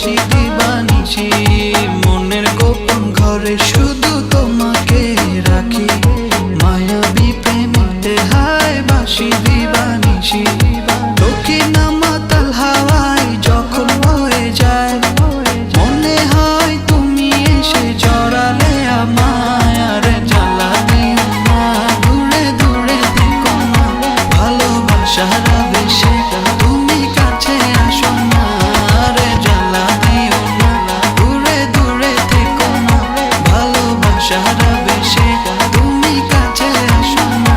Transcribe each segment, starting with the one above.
বাসি দিবানিশি মনের গোপন ঘরে শুধু তোমাকে রাখি মায়াবী প্রেমেতে হায় বাসি দিবানিশি দক্ষিণা মাতাল হাওয়ায় যখন বয়ে যায় মনে হয় তুমি এসে জড়ালে আমায় আর জ্বালা দিও না দূরে দূরে থেকো না ভালোবাসার আবেশে তুমি কাছে আসো না আর জ্বালা দিও না দূরে দূরে থেকো না ভালোবাসার আবেশে তুমি কাছে আসো না।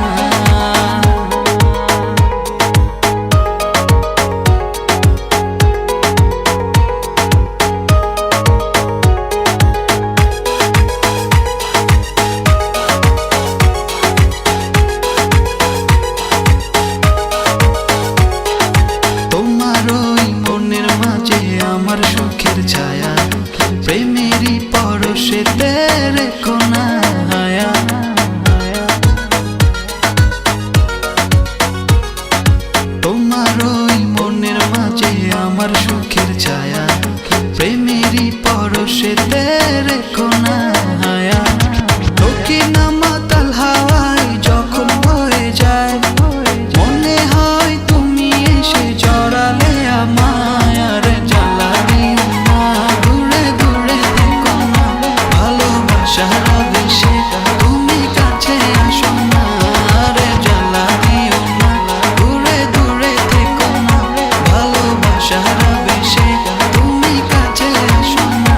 আমার সুখের ছায়া প্রেমেরই পরশেতে রেখো না হায়া তোমার ওই মনের মাঝে আমার সুখের ছায়া প্রেমেরই পরশেতে রেখো না হায়া দক্ষিণা মাতাল হাওয়ায় যখন বয়ে যায় মনে হয় তুমি এসে জড়ালে আমায় আর জ্বালা দিও না দূরে দূরে থেকো না ভালোবাসার আবেশে তুমি কাছে আসো না আর জ্বালা দিও না দূরে দূরে থেকো না ভালোবাসার আবেশে তুমি কাছে আসো না।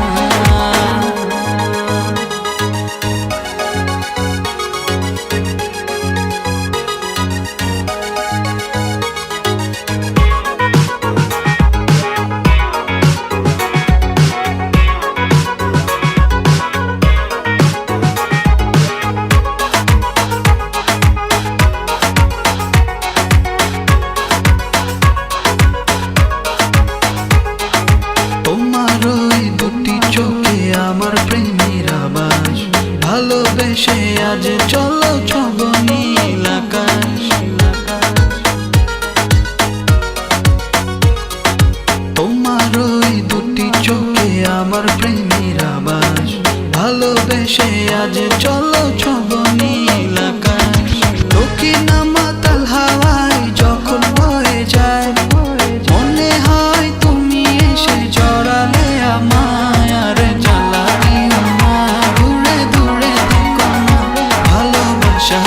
আমার প্রেমের আবাস ভালোবেসে আজ চলো ছব নীল আকাশ তোমার ওই দুটি চোখে আমার প্রেমের আবাস ভালোবেসে আজ চলো ছব নীল আকাশ দক্ষিণা মাতাল হাওয়ায় যখন বয়ে যায় মনে হয় তুমি এসে জড়ালে আমায় আর জ্বালা দিও না দূরে দূরে থেকো না ভালোবাসা